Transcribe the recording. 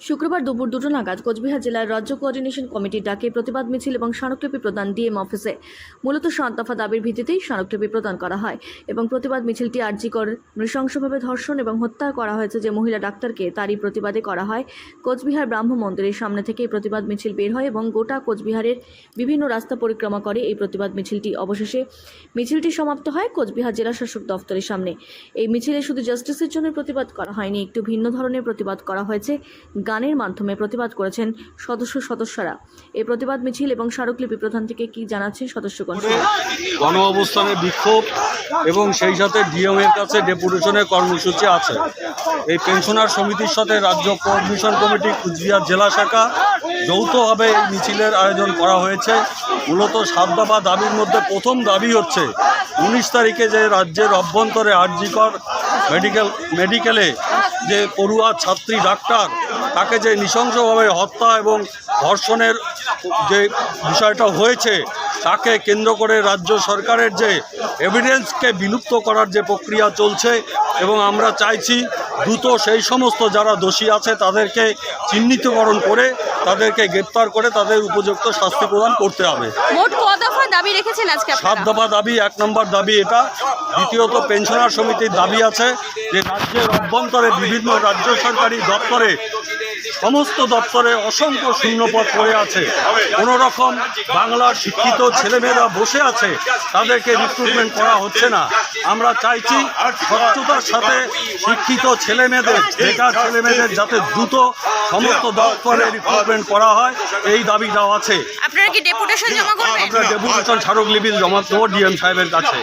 শুক্রবার দুপুর 2টো নাগাদ কোচবিহার জেলার রাজ্য কোঅর্ডিনেশন কমিটির ডাকে প্রতিবাদ মিছিল এবং স্মারকলিপি প্রদান ডিএম অফিসে। মূলত 7 দফা দাবির ভিত্তিতেই স্মারকলিপি প্রদান করা হয় এবং প্রতিবাদ মিছিলটি আরজিকর নৃশংসভাবে ধর্ষণ এবং হত্যা করা হয়েছে যে মহিলা ডাক্তারকে তারই প্রতিবাদে করা হয়। কোচবিহার ব্রাহ্ম মন্দিরের সামনে থেকে এই প্রতিবাদ মিছিল বের হয় এবং গোটা কোচবিহারের বিভিন্ন রাস্তা পরিক্রমা করে এই প্রতিবাদ মিছিলটি। অবশেষে মিছিলটি সমাপ্ত হয় কোচবিহার জেলা শাসক দফতরের সামনে। এই মিছিলে শুধু জাস্টিসের জন্য প্রতিবাদ করা হয়নি, একটু ভিন্ন ধরনের প্রতিবাদ করা হয়েছে। গানের মাধ্যমে প্রতিবাদ করেছেন সদস্যরা। এই প্রতিবাদ মিছিল এবং স্মারকলিপি প্রদান থেকে কি জানাচ্ছেন সদস্যগণ? গণ অবস্থানে বিক্ষোভ এবং সেই সাথে ডিএম এর কাছে ডেপুটেশনের কর্মসূচি আছে। এই পেনশনার সমিতির সাথে রাজ্য কোঅর্ডিনেশন কমিটি কুচবিহার জেলা শাখা যৌথভাবে এই মিছিলের আয়োজন করা হয়েছে। মূলত 7 দফা দাবির মধ্যে প্রথম দাবি হচ্ছে 19 তারিখে যে রাজ্যের অভ্যন্তরে আরজিকর মেডিকেলে যে পড়ুয়া ছাত্রী ডাক্তার তাকে যে নৃশংসভাবে হত্যা এবং ধর্ষণের যে বিষয়টা হয়েছে তাকে কেন্দ্র করে রাজ্য সরকারের যে এভিডেন্সকে বিলুপ্ত করার যে প্রক্রিয়া চলছে এবং আমরা চাইছি দ্রুত সেই সমস্ত যারা দোষী আছে তাদেরকে চিহ্নিতকরণ করে তাদেরকে গ্রেপ্তার করে তাদের উপযুক্ত শাস্তি প্রদান করতে হবে। মোট ক দফা দাবি রেখেছেন আজকে? 7 দফা দাবি। 1 নম্বর দাবি এটা। দ্বিতীয়ত পেনশনার সমিতির দাবি আছে যে রাজ্যের অভ্যন্তরে বিভিন্ন রাজ্য সরকারি দপ্তরে সমস্ত দপ্তরে অসংখ্য শূন্যপদ পড়ে আছে। কোনো রকম বাংলার শিক্ষিত ছেলেমেয়েরা বসে আছে, তাদেরকে রিক্রুটমেন্ট করা হচ্ছে না। আমরা চাইছি স্বচ্ছতার সাথে শিক্ষিত ছেলেমেয়েদের, বেকার ছেলেমেয়েদের যাতে দ্রুত সমস্ত দপ্তরে রিক্রুটমেন্ট করা হয়, এই দাবিটাও আছে। আপনারা কি ডেপুটেশন জমা করবেন? আমরা ডেপুটেশন স্মারকলিপি জমা দেবো ডিএম সাহেবের কাছে।